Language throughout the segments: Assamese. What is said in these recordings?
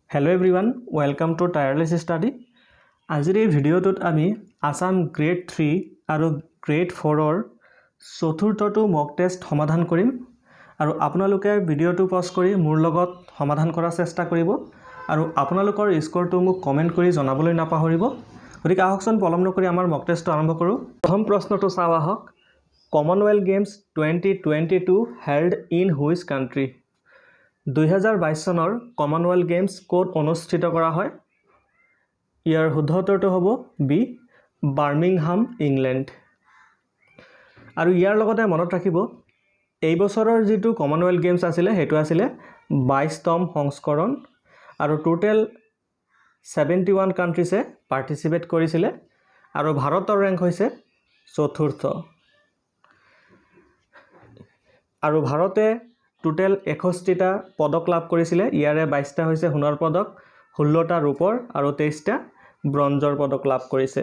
Hello everyone, welcome to Tireless Study. আজিৰ এই ভিডিঅ'টোত আমি আসাম গ্ৰেড 3 আৰু গ্ৰেড 4ৰ চতুৰ্থটো মক টেষ্ট সমাধান কৰিম আৰু আপোনালোকে ভিডিঅ'টো পজ কৰি মোৰ লগত সমাধান কৰাৰ চেষ্টা কৰিব আৰু আপোনালোকৰ স্ক'ৰটো মোক কমেন্ট কৰি জনাবলৈ নাপাহৰিব। গতিকে আহকচোন পলম নকৰি আমাৰ মক টেষ্টটো আৰম্ভ কৰোঁ। প্ৰথম প্ৰশ্নটো চাওঁ আহক। Commonwealth games 2022 held in which country? 2022 চনৰ কমনৱেলথ গেমছ ক'ত অনুষ্ঠিত কৰা হয়? ইয়াৰ শুদ্ধ উত্তৰটো হ'ব বি বাৰ্মিংহাম ইংলেণ্ড। আৰু ইয়াৰ লগতে মনত ৰাখিব এই বছৰৰ যিটো কমনৱেলথ গেমছ আছিলে সেইটো আছিলে 22তম সংস্কৰণ আৰু টোটেল 71 কাণ্ট্ৰিছে পাৰ্টিচিপেট কৰিছিলে আৰু ভাৰতৰ ৰেংক হৈছে চতুৰ্থ। আৰু ভাৰতে টোটেল 61টা পদক লাভ কৰিছিলে। ইয়াৰে 22টা হৈছে সোণৰ পদক, 16টা ৰূপৰ আৰু 23টা ব্ৰঞ্জৰ পদক লাভ কৰিছে।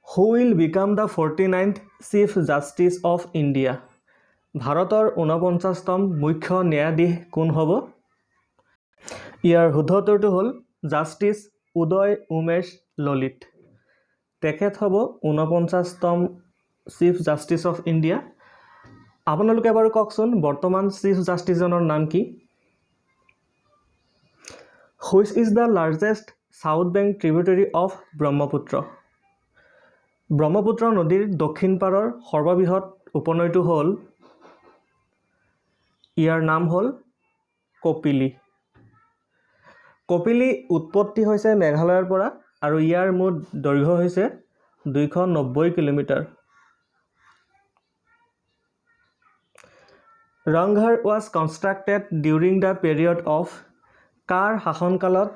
Who will become the 49th Chief Justice of India? ভাৰতৰ 49তম মুখ্য ন্যায়াধীশ কোন হ'ব? ইয়াৰ শুদ্ধ উত্তৰটো হ'ল জাষ্টিছ উদয় উমেশ ললিত। তেখেত হ'ব 49তম চিফ জাষ্টিছ অফ ইণ্ডিয়া। আপোনালোকে বাৰু কওকচোন বৰ্তমান চিফ জাষ্টিছজনৰ নাম কি? Which is the largest south bank tributary of Brahmaputra? Brahmaputra নদীৰ দক্ষিণ পাৰৰ সৰ্ববৃহৎ উপনৈটো হ'ল, ইয়াৰ নাম হ'ল কপিলী। কপিলী উৎপত্তি হৈছে মেঘালয়ৰ পৰা আৰু ইয়াৰ মুঠ দৈৰ্ঘ্য হৈছে 290 কিলোমিটাৰ। Rang Ghar was constructed during the period of কাৰ শাসনকালত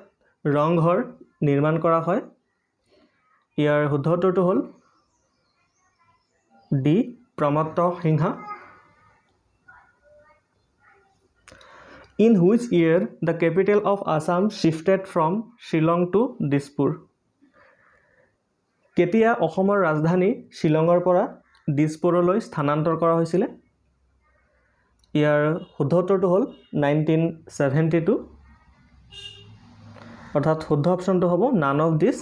ৰংঘৰ নিৰ্মাণ কৰা হয়? ইয়াৰ শুদ্ধ উত্তৰটো হ'ল D Pramatta Singha. In which year the capital of Assam shifted from Shillong to Dispur? কেতিয়া অসমৰ ৰাজধানী শ্বিলঙৰ পৰা দিছপুৰলৈ স্থানান্তৰ কৰা হৈছিলে? ইয়াৰ শুদ্ধ উত্তৰটো হ'ল 1972, অৰ্থাৎ শুদ্ধ অপশ্যনটো হ'ব নান অফ দিছ।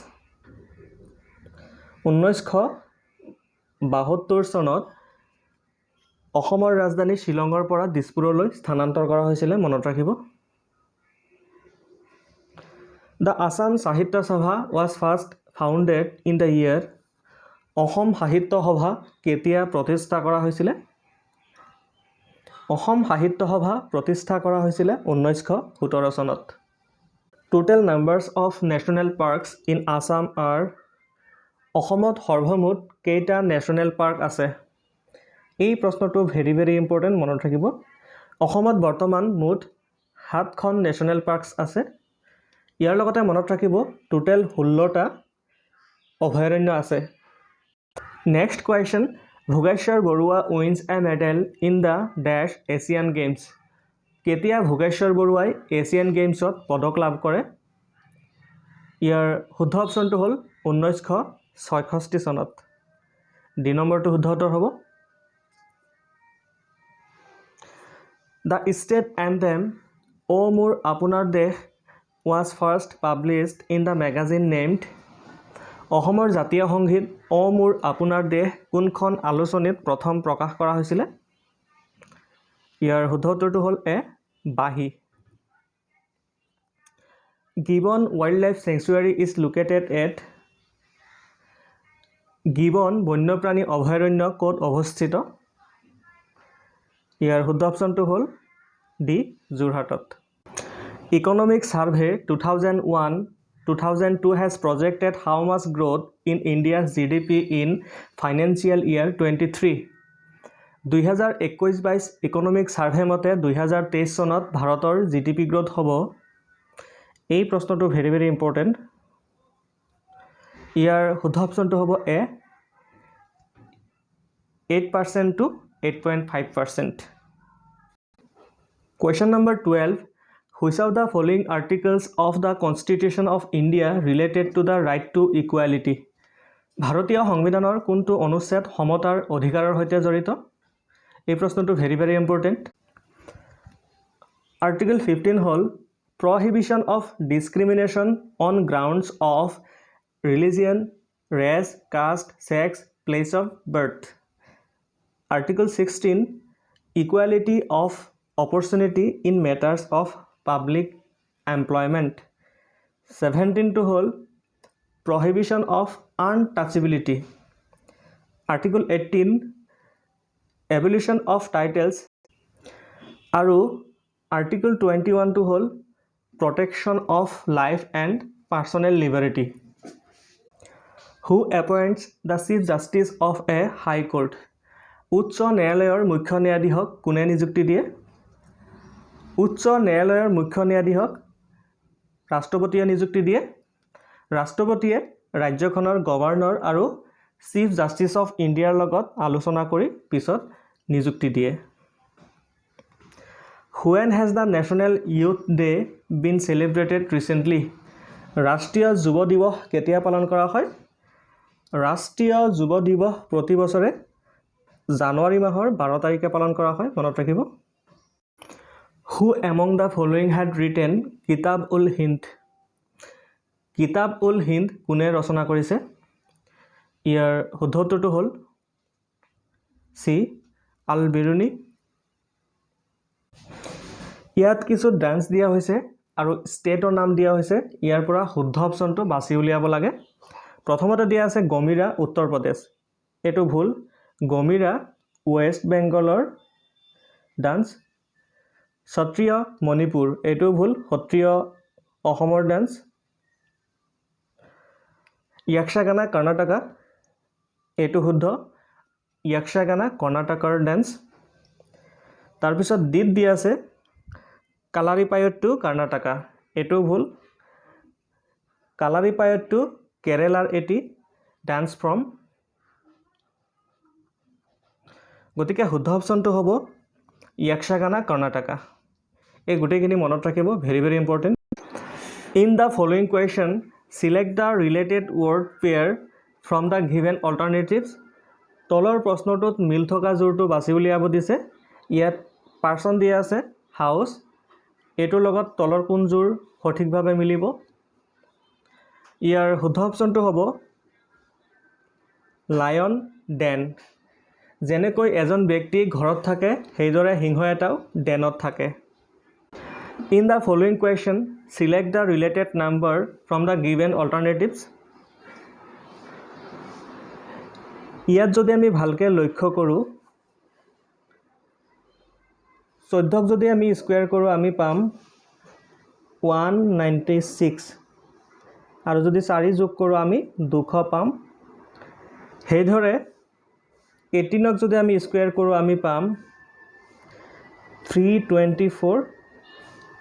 1972 চনত অসমৰ ৰাজধানী শ্বিলঙৰ পৰা দিছপুৰলৈ স্থানান্তৰ কৰা হৈছিলে, মনত ৰাখিব। The Assam Sahitya Sabha was first founded in the year. Assam সাহিত্য সভা কেতিয়া প্ৰতিষ্ঠা কৰা হৈছিলে? অসম সাহিত্য সভা প্ৰতিষ্ঠা কৰা হৈছিলে 1917 চনত। Total numbers of national parks in Assam are. অসমত সৰ্বমুঠ কেইটা নেশ্যনেল পাৰ্ক আছে? এই প্ৰশ্নটো ভেৰি ইম্পৰ্টেণ্ট, মনত ৰাখিব। অসমত বৰ্তমান মুঠ 7খন নেশ্যনেল পাৰ্কছ আছে। ইয়াৰ লগতে মনত ৰাখিব টোটেল 16টা অভয়াৰণ্য আছে। Next question, Bhogeswar Baruah wins a medal in the ডেছ এছিয়ান গেমছ? কেতিয়া ভোগেশ্বৰ বৰুৱাই এছিয়ান গেমছত পদক লাভ কৰে? ইয়াৰ শুদ্ধ অপশ্যনটো হ'ল 1966 চনত। ডি নম্বৰটো শুদ্ধ উত্তৰ হ'ব। দ্য ষ্টেট এন্থেম অ' মোৰ আপোনাৰ দেশ was first published in the magazine named. অসমৰ জাতীয় সংগীত অ' মোৰ আপোনাৰ দেশ কোনখন আলোচনীত প্ৰথম প্ৰকাশ কৰা হৈছিলে? ইয়াৰ শুদ্ধ উত্তৰটো হ'ল এ বাঁহী। Gibbon wild life sanctuary is located at. Gibbon বন্যপ্ৰাণী অভয়াৰণ্য ক'ত অৱস্থিত? ইয়াৰ শুদ্ধ অপশ্যনটো হ'ল ডি যোৰহাটত। Economic survey 2001-2002 has projected how much growth in India's GDP in financial year 23. 2021-22 economic survey মতে 2023 চনত ভাৰতৰ GDP গ্ৰ'থ হ'ব। এই প্ৰশ্নটো ভেৰি ইম্পৰ্টেণ্ট। ইয়াৰ শুদ্ধ অপশ্যনটো হ'ব এ 8% to 8.5%. Question number 12. Which of the following articles of the Constitution of India related to the right to equality? ভাৰতীয় সংবিধানৰ কোনটো অনুচ্ছেদ সমতাৰ অধিকাৰৰ সৈতে জড়িত? এই প্ৰশ্নটো ভেৰি ইম্পৰ্টেণ্ট। Article 15 হ'ল prohibition of discrimination on grounds of religion, race, caste, sex, place of birth. Article 16 equality of opportunity in matters of public employment. 17 to whole prohibition of untouchability. Article 18 abolition of titles. Aru Article 21 to whole protection of life and personal liberty. Who appoints the Chief Justice of a High Court? উচ্চ ন্যায়ালয়ৰ মুখ্য ন্যায়াধীশক কোনে নিযুক্তি দিয়ে? উচ্চ ন্যায়ালয়ৰ মুখ্য ন্যায়াধীশক ৰাষ্ট্ৰপতিয়ে নিযুক্তি দিয়ে। ৰাষ্ট্ৰপতিয়ে ৰাজ্যখনৰ গভৰ্ণৰ আৰু চিফ জাষ্টিচ অফ ইণ্ডিয়াৰ লগত আলোচনা কৰি পিছত নিযুক্তি দিয়ে। When has the National Youth Day been celebrated recently? ৰাষ্ট্ৰীয় যুৱ দিৱস কেতিয়া পালন কৰা হয়? ৰাষ্ট্ৰীয় যুৱ দিৱস প্ৰতি বছৰে জানুৱাৰী মাহৰ 12 তাৰিখে পালন কৰা হয়, মনত ৰাখিব। Who among the following had written Kitab-ul-Hind? Kitab-ul-Hind কোনে ৰচনা কৰিছে? ইয়াৰ শুদ্ধ উত্তৰটো হ'ল চি আল-বিৰুনি। ইয়াত কিছু ডান্স দিয়া হৈছে আৰু ষ্টেটৰ নাম দিয়া হৈছে। ইয়াৰ পৰা শুদ্ধ অপশ্যনটো বাছি উলিয়াব লাগে। প্ৰথমতে দিয়া আছে গমিৰা উত্তৰ প্ৰদেশ, এইটো ভুল। গমিৰা ৱেষ্ট বেংগলৰ ডান্স। সত্ৰীয় মণিপুৰ, এইটো ভুল। সত্ৰীয় অসমৰ ডান্স। য়ক্ষগানা কৰ্ণাটকা, এইটো শুদ্ধ। য়ক্ষগানা কৰ্ণাটকৰ ডান্স। তাৰপিছত ডিত দিয়া আছে কালাৰিপায়ট্টু কৰ্ণাটকা, এইটো ভুল। কালাৰিপায়ট্টু কেৰেলাৰ এটি ডান্স ফৰ্ম। গতিকে শুদ্ধ অপশ্যনটো হ'ব য়ক্ষগানা কৰ্ণাটকা। এই গোটেইখিনি মনত ৰাখিব, very very important. In the following question select the related word pair from the given alternatives. তলৰ প্ৰশ্নটোত মিল থকা জোৰটো বাছি উলিয়াব দিছে। ইয়াত পাৰ্চন দিয়া আছে হাউচ, এইটোৰ লগত তলৰ কোন জোৰ সঠিকভাৱে মিলিব? ইয়াৰ শুদ্ধ অপশ্যনটো হ'ব লায়ন ডেন। যেনেকৈ এজন ব্যক্তি ঘৰত থাকে, সেইদৰে সিংহ এটাও ডেনত থাকে। In the following question select the related number from the given alternatives. ইয়াত যদি আমি ভালকৈ লক্ষ্য কৰোঁ, 14ক যদি আমি স্কুৱেৰ কৰোঁ আমি পাম 196, আৰু যদি 4 যোগ কৰোঁ আমি 200 পাম। সেইদৰে 18ক যদি আমি স্কুৱেৰ কৰোঁ আমি পাম 324।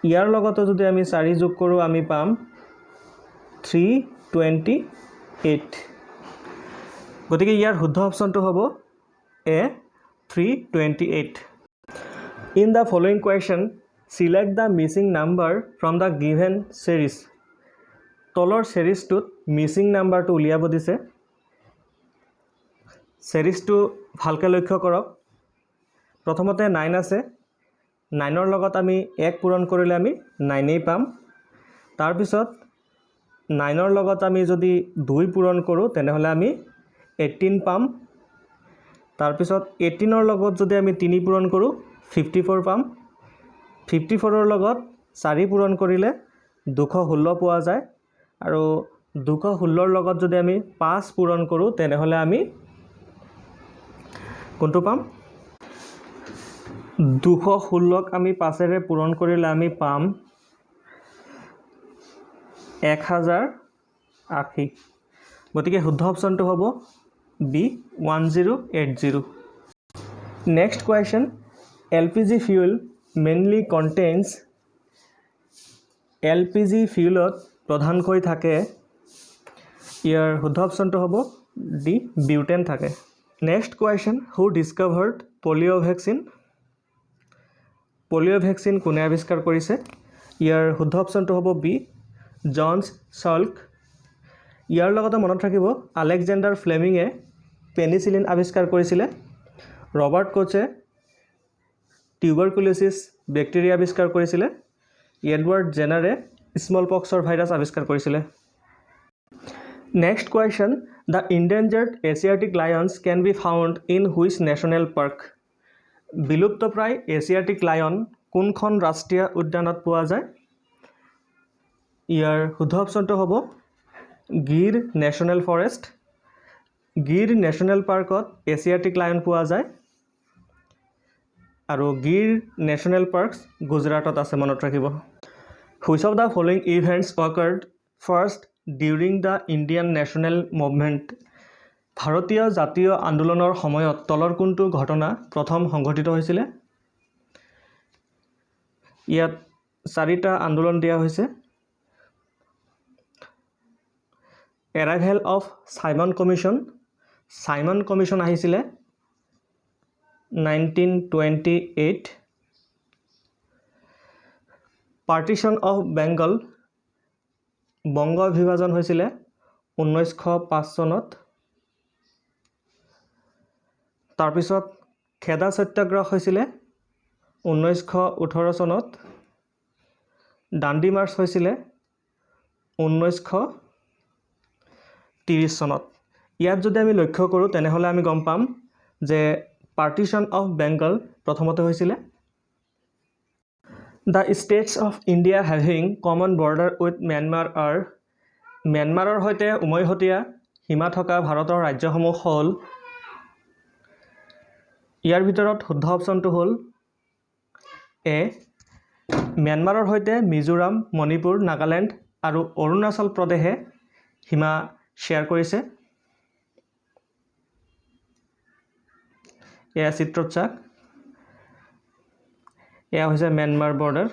ইয়াৰ লগতে যদি আমি 4 যোগ কৰোঁ আমি পাম 328। গতিকে ইয়াৰ শুদ্ধ অপশ্যনটো হ'ব এ 328। In the following question select the Mising number from the given series. তলৰ ছিৰিজটোত মিছিং নাম্বাৰটো উলিয়াব দিছে। ছিৰিজটো ভালকৈ লক্ষ্য কৰক। প্ৰথমতে 9 আছে, 9ৰ লগত আমি 1 পূৰণ কৰিলে আমি 9 পাম। তাৰপিছত 9ৰ লগত আমি যদি 2 পূৰণ কৰোঁ তেনেহ'লে আমি 18 পাম। তাৰপিছত 18ৰ লগত যদি আমি 3 পূৰণ কৰোঁ 54 পাম। 54ৰ লগত 4 পূৰণ কৰিলে 216 পোৱা যায়। আৰু 216ৰ লগত যদি আমি 5 পূৰণ কৰোঁ তেনেহ'লে আমি কোনটো পাম? 216ক আমি 5ৰে পূৰণ কৰিলে আমি পাম 1080। গতিকে শুদ্ধ অপশ্যনটো হ'ব B 1080। Next question LPG fuel mainly contains। LPG fuelত প্ৰধানকৈ থাকে, ইয়াৰ শুদ্ধ অপশ্যনটো হ'ব ডি বিউটেন থাকে। Next question who discovered polio' vaccine. Polio' vaccine কোনে আৱিষ্কাৰ কৰিছে? ইয়াৰ শুদ্ধ অপশ্যনটো হ'ব বি জনছ চাল্ক। ইয়াৰ লগতে মনত ৰাখিব আলেকজেণ্ডাৰ ফ্লেমিঙে পেনিচিলিন আৱিষ্কাৰ কৰিছিলে। ৰবাৰ্ট কোচে টিউবাৰকুলোচিছ বেক্টেৰিয়া আৱিষ্কাৰ কৰিছিলে এডৱাৰ্ড জেনাৰে স্মল পক্সৰ ভাইৰাছ আৱিষ্কাৰ কৰিছিলে next question the endangered Asiatic lions can be found in which national park বিলুপ্তপ্ৰায় এছিয়াটিক লায়ন কোনখন ৰাষ্ট্ৰীয় উদ্যানত পোৱা যায় ইয়াৰ শুদ্ধ অপশ্যনটো হ'ব Gir national forest Gir national পাৰ্কত এছিয়াটিক লায়ন পোৱা যায় আৰু গিৰ নেশ্যনেল পাৰ্কছ গুজৰাটত আছে মনত ৰাখিব which of the following events occurred first during the Indian national movement ভাৰতীয় জাতীয় আন্দোলনৰ সময়ত তলৰ কোনটো ঘটনা প্ৰথম সংঘটিত হৈছিলে ইয়াত চাৰিটা আন্দোলন দিয়া হৈছে এৰাইভেল অফ চাইমন কমিশ্যন আহিছিলে 1928 পাৰ্টিশ্যন অফ বেংগল বংগ বিভাজন হৈছিলে 1905 চনত তাৰপিছত খেদা সত্যাগ্ৰহ হৈছিলে 1918 চনত দাণ্ডি মাৰ্চ হৈছিলে 1930 চনত ইয়াত যদি আমি লক্ষ্য কৰোঁ তেনেহ'লে আমি গম পাম যে পাৰ্টিশ্যন অফ বেংগল প্ৰথমতে হৈছিলে the states of India having common border with Myanmar R ম্যানমাৰৰ সৈতে উমৈহতীয়া সীমা থকা ভাৰতৰ ৰাজ্যসমূহ হ'ল ইয়াৰ ভিতৰত শুদ্ধ অপশ্যনটো হ'ল এ ম্যানমাৰৰ সৈতে মিজোৰাম মণিপুৰ নাগালেণ্ড আৰু অৰুণাচল প্ৰদেশে সীমা শ্বেয়াৰ কৰিছে এয়া চিত্ৰত চাওক এয়া হৈছে ম্যানমাৰ বৰ্ডাৰ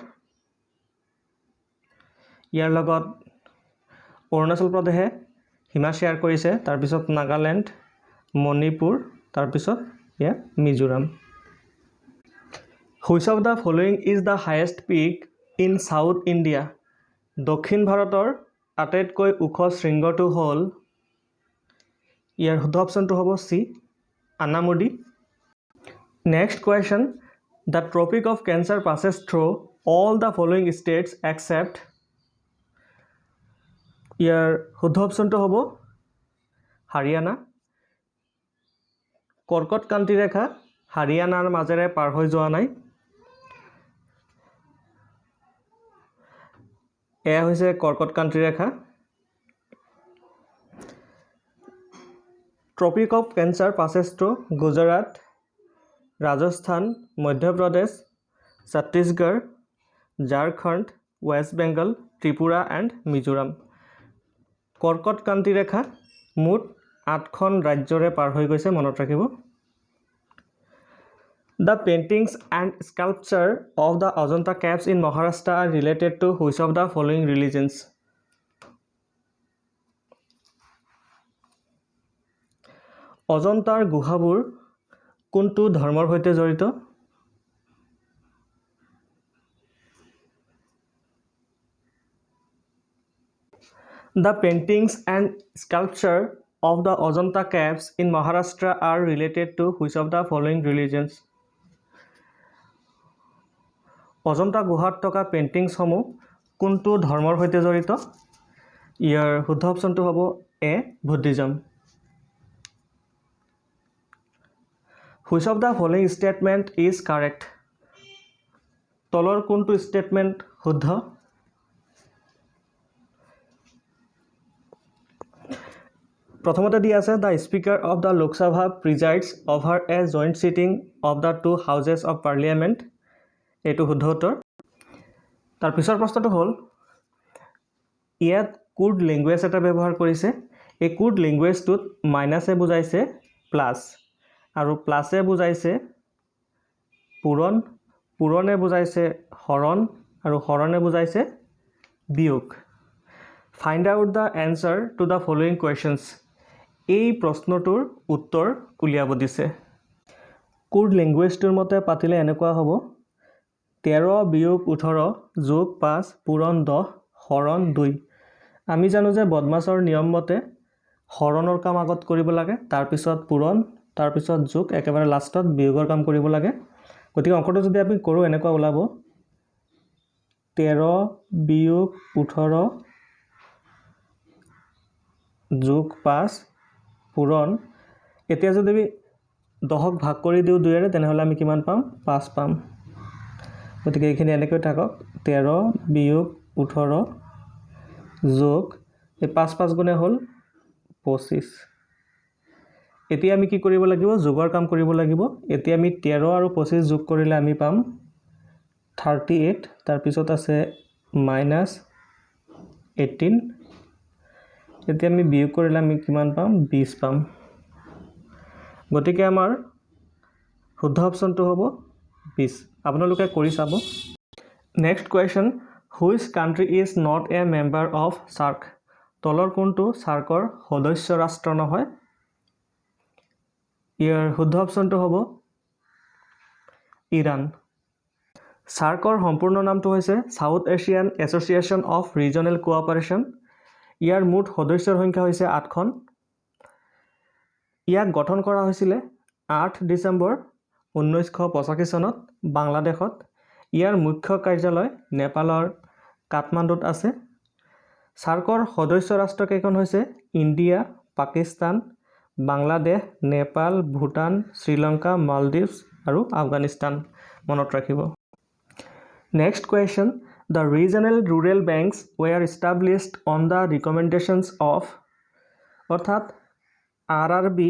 ইয়াৰ লগত অৰুণাচল প্ৰদেশে সীমা শ্বেয়াৰ কৰিছে তাৰপিছত নাগালেণ্ড মণিপুৰ তাৰপিছত এয়া Mizoram which of the following is the highest peak in south India দক্ষিণ ভাৰতৰ আটাইতকৈ ওখ শৃংগটো হ'ল ইয়াৰ শুদ্ধ অপশ্যনটো হ'ব C Anamudi next question the tropic of cancer passes through all the following states except ইয়াৰ শুদ্ধ অপশ্যনটো হ'ব হাৰিয়ানা কৰ্কট ক্ৰান্তি ৰেখা হাৰিয়ানাৰ মাজেৰে পাৰ হৈ যোৱা নাই এয়া হৈছে কৰ্কট ক্ৰান্তি ৰেখা tropic of cancer passes through Gujarat Rajasthan Madhya Pradesh Chhattisgarh Jharkhand West Bengal Tripura and Mizoram কৰ্কট ক্ৰান্তি ৰেখা মুঠ 8খন ৰাজ্যৰে পাৰ হৈ গৈছে মনত ৰাখিব the paintings and sculpture of the Ajanta caves in Maharashtra are related to which of the following religions অজন্তাৰ গুহাবোৰ কোনটো ধৰ্মৰ সৈতে জড়িত The paintings and sculpture of the Ajanta caves in Maharashtra are related to which of the following religions? Ajanta গুহাত থকা পেইণ্টিংছসমূহ কোনটো ধৰ্মৰ সৈতে জড়িত ইয়াৰ শুদ্ধ অপশ্যনটো হ'ব এ Buddhism Which of the following statement is correct? তলৰ কোনটো statement শুদ্ধ প্ৰথমতে দি আছে the speaker of the Lok Sabha presides over a joint sitting of the two houses of parliament এইটো শুদ্ধ উত্তৰ তাৰ পিছৰ প্ৰশ্নটো হ'ল ইয়াত কোড লেংগুৱেজ এটা ব্যৱহাৰ কৰিছে এই কোড লেংগুৱেজটোত মাইনাছে বুজাইছে প্লাছ আৰু প্লাছে বুজাইছে পূৰণ পূৰণে বুজাইছে হৰণ আৰু হৰণে বুজাইছে বিয়োগ find out the answer to the following questions এই প্ৰশ্নটোৰ উত্তৰ উলিয়াব দিছে কোড লেংগুৱেজটোৰ মতে পাতিলে এনেকুৱা হ'ব 13 বিয়োগ 18 যোগ 5 পূৰণ 10 হৰণ 2 আমি জানো যে বদমাছৰ নিয়ম মতে হৰণৰ কাম আগত কৰিব লাগে তাৰপিছত পূৰণ তাৰপিছত যোগ একেবাৰে লাষ্টত বিয়োগৰ কাম কৰিব লাগে গতিকে অংকটো যদি আমি কৰোঁ এনেকুৱা ওলাব 13 বিয়োগ 18 যোগ 5 পূৰণ এতিয়া যদি আমি 10ক ভাগ কৰি দিওঁ 2ৰে তেনেহ'লে আমি কিমান পাম 5 পাম গতিকে এইখিনি এনেকৈ থাকক 13 বিয়োগ 18 যোগ এই 5 গুণে হ'ল 25 এতিয়া আমি কি কৰিব লাগিব যোগৰ কাম কৰিব লাগিব এতিয়া আমি 13 আৰু 25 যোগ কৰিলে আমি পাম 38 তাৰ পিছত আছে -18 এতিয়া আমি বিয়োগ কৰিলে আমি কিমান পাম 20 পাম গতিকে আমাৰ শুদ্ধ অপচনটো হ'ব 20 আপোনালোকে কৰি চাব next question which country is not a member of SAARC তলৰ কোনটো সাৰ্কৰ সদস্য ৰাষ্ট্ৰ নহয় ইয়াৰ শুদ্ধ অপচনটো হ'ব ইৰাণ সাৰ্কৰ সম্পূৰ্ণ নামটো হৈছে South Asian association of regional cooperation ইয়াৰ মুঠ সদস্যৰ সংখ্যা হৈছে 8খন ইয়াক গঠন কৰা হৈছিলে 8 ডিচেম্বৰ 1985 চনত বাংলাদেশত ইয়াৰ মুখ্য কাৰ্যালয় নেপালৰ কাঠমাণ্ডুত আছে সাৰ্কৰ সদস্য ৰাষ্ট্ৰ কেইখন হৈছে ইণ্ডিয়া পাকিস্তান বাংলাদেশ নেপাল ভূটান শ্ৰীলংকা মালদ্বীপছ আৰু আফগানিস্তান মনত ৰাখিব next question the regional rural banks were established on the recommendations of অৰ্থাৎ RRB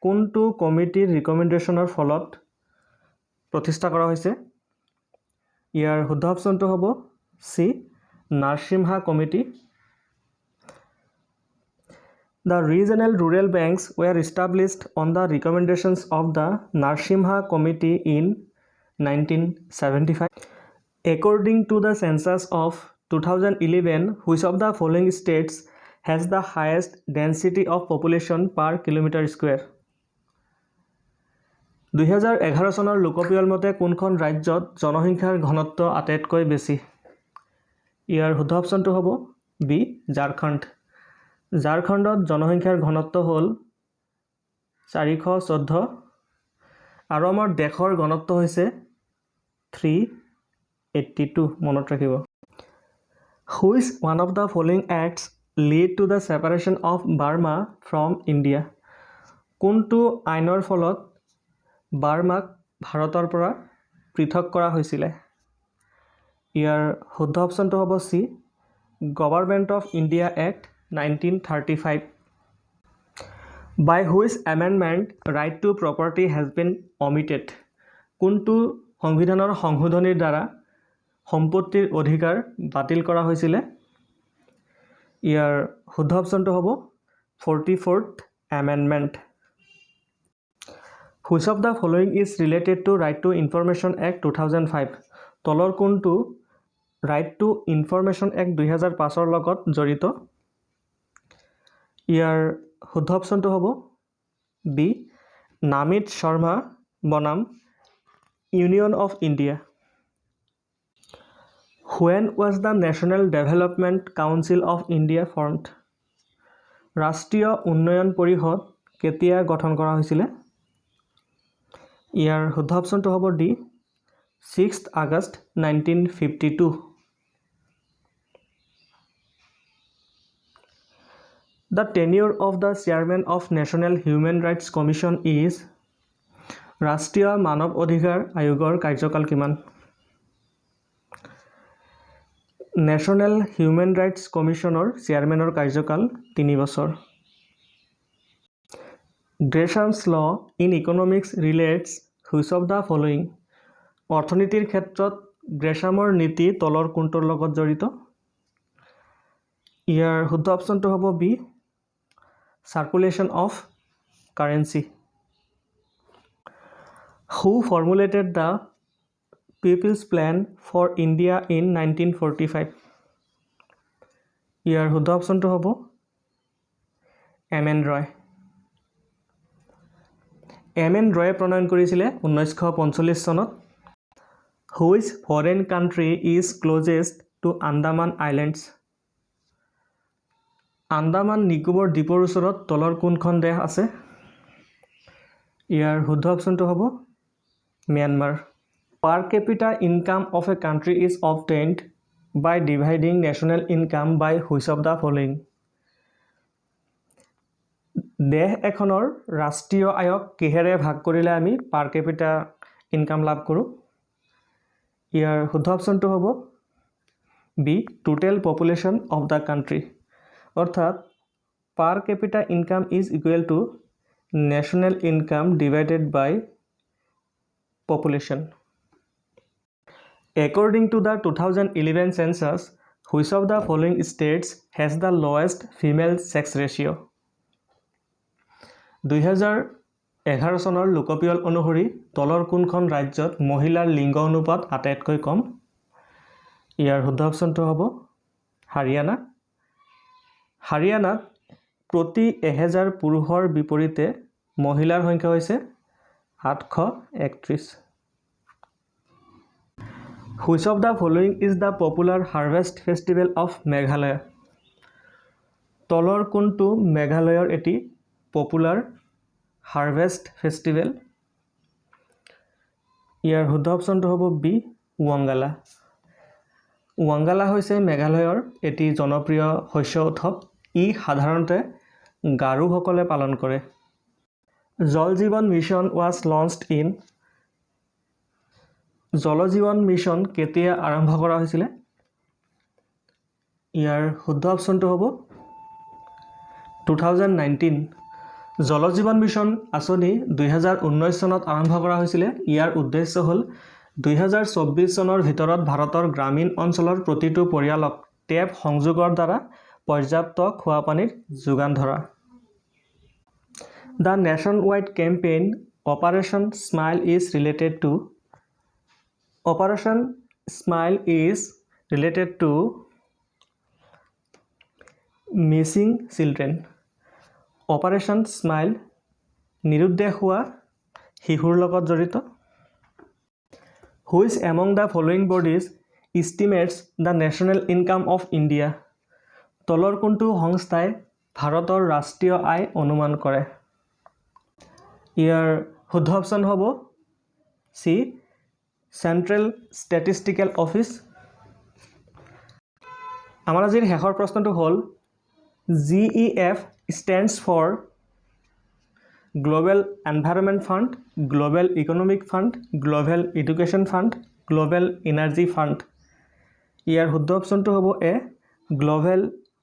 কোনটো কমিটিৰ ৰিকমেণ্ডেশ্যনৰ ফলত প্ৰতিষ্ঠা কৰা হৈছে ইয়াৰ শুদ্ধ অপচনটো হ'ব C Narasimha committee The regional rural banks were established on the recommendations of the Narsimha Committee in 1975. According to the census of 2011, which of the following states has the highest density of population per kilometer square? 2011 চনৰ লোকপিয়ল মতে কোনখন ৰাজ্যত জনসংখ্যাৰ ঘনত্ব আটাইতকৈ বেছি ইয়াৰ শুদ্ধ অপচনটো হ'ব বি ঝাৰখণ্ড ঝাৰখণ্ডত জনসংখ্যাৰ ঘনত্ব হ'ল 414 আৰু আমাৰ দেশৰ ঘনত্ব হৈছে 382 মনত ৰাখিব Which one of the following acts lead to the separation of Burma from India? কোনটো আইনৰ ফলত বাৰ্মাক ভাৰতৰ পৰা পৃথক কৰা হৈছিলে ইয়াৰ শুদ্ধ অপচনটো হ'ব C government of India act 1935 By which amendment right to property has been omitted? কোনটো সংবিধানৰ সংশোধনীৰ দ্বাৰা সম্পত্তিৰ অধিকাৰ বাতিল কৰা হৈছিলে ইয়াৰ শুদ্ধ অপচনটো হ'ব 44th amendment Which of the following is related to Right to Information Act 2005 তলৰ কোনটো Right to Information Act 2005 লগত জড়িত ইয়াৰ শুদ্ধ অপচনটো হ'ব বি নামিত শৰ্মা বনাম union of India When was the National Development Council of India formed? ৰাষ্ট্ৰীয় উন্নয়ন পৰিষদ কেতিয়া গঠন কৰা হৈছিলে ইয়াৰ শুদ্ধ অপচনটো হ'ব D 6th August 1952 The tenure of the chairman of National Human Rights Commission is ৰাষ্ট্ৰীয় মানৱ অধিকাৰ আয়োগৰ কাৰ্যকাল কিমান National Human Rights Commissioner চেয়াৰমেনৰ কাৰ্যকাল 3 বছৰ Gresham's law in economics relates which of the following অৰ্থনীতিৰ ক্ষেত্ৰত গ্ৰেছামৰ নীতি তলৰ কোনটোৰ লগত জড়িত ইয়াৰ শুদ্ধ অপচনটো হ'ব B circulation of currency Who formulated the People's Plan for India in 1945 ইয়াৰ শুদ্ধ অপচনটো হ'ব এম এন ৰয় এম.এন. ৰয়ে প্ৰণয়ন কৰিছিলে 1945 চনত Which foreign country is closest to Andaman Islands? Andaman Nicobar দ্বীপৰ ওচৰত তলৰ কোনখন দেশ আছে ইয়াৰ শুদ্ধ অপচনটো হ'ব Myanmar Per capita income of a country is obtained by dividing national income by which of the following? দেশ এখনৰ ৰাষ্ট্ৰীয় আয়ক কিহেৰে ভাগ কৰিলে আমি পাৰ কেপিটা ইনকাম লাভ কৰোঁ? ইয়াৰ শুদ্ধ অপশ্যনটো হ'ব B total population of the country. অৰ্থাৎ per capita income is equal to national income divided by population. According to the 2011 census, which of the following states has the lowest female sex ratio? 2011 চনৰ লোকপিয়ল অনুসৰি তলৰ কোনখন ৰাজ্যত মহিলাৰ লিংগ অনুপাত আটাইতকৈ কম? ইয়াৰ শুদ্ধ অপশ্যনটো হ'ব হাৰিয়ানা। হাৰিয়ানাত প্ৰতি 1000 পুৰুষৰ বিপৰীতে মহিলাৰ সংখ্যা হৈছে 831। Which of the following is the popular harvest festival of Meghalaya? তলৰ কোনটো মেঘালয়ৰ এটি পপুলাৰ হাৰ্ভেষ্ট ফেষ্টিভেল? ইয়াৰ শুদ্ধ অপশ্যনটো হ'ব বি ৱাংগালা। ৱাংগালা হৈছে মেঘালয়ৰ এটি জনপ্ৰিয় শস্য উৎসৱ। ই সাধাৰণতে গাৰোসকলে পালন কৰে। জল জীৱন মিছন ৱাজ লঞ্চড ইন। জল জীৱন মিছন কেতিয়া আৰম্ভ কৰা হৈছিলে? ইয়াৰ শুদ্ধ অপশ্যনটো হ'ব 2019। জল জীৱন মিছন আঁচনি 2019 চনত আৰম্ভ কৰা হৈছিলে। ইয়াৰ উদ্দেশ্য হ'ল 2024 চনৰ ভিতৰত ভাৰতৰ গ্ৰামীণ অঞ্চলৰ প্ৰতিটো পৰিয়ালক টেপ সংযোগৰ দ্বাৰা পৰ্যাপ্ত খোৱা পানীৰ যোগান ধৰা। The nation wide campaign operation smile is related to. Operation smile is related to missing children. Operation smile নিৰুদ্দেশ হোৱা শিশুৰ লগত জড়িত। Which among the following bodies estimates the national income of India? তলৰ কোনটো সংস্থাই ভাৰতৰ ৰাষ্ট্ৰীয় আয় অনুমান কৰে? ইয়াৰ শুদ্ধ অপশ্যন হ'ব চি চেণ্ট্ৰেল ষ্টেটিষ্টিকেল অফিচ। আমাৰ আজিৰ শেষৰ প্ৰশ্নটো হ'ল GEF stands for Global Environment Fund, Global Economic Fund, Global Education Fund, Global Energy Fund। ইয়াৰ শুদ্ধ অপশ্যনটো হ'ব এ গ্ল'বেল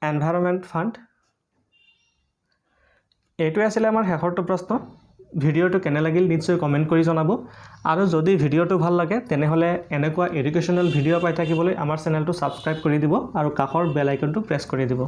এনভাইৰনমেণ্ট ফাণ্ড। এইটোৱে আছিলে আমাৰ শেষৰটো প্ৰশ্ন। ভিডিঅ'টো কেনে লাগিল নিশ্চয় কমেণ্ট কৰি জনাব। আৰু যদি ভিডিঅ'টো ভাল লাগে তেনেহ'লে এনেকুৱা এডুকেশ্যনেল ভিডিঅ' পাই থাকিবলৈ আমাৰ চেনেলটো ছাবস্ক্ৰাইব কৰি দিব আৰু কাষৰ বেল আইকনটো প্ৰেছ কৰি দিব।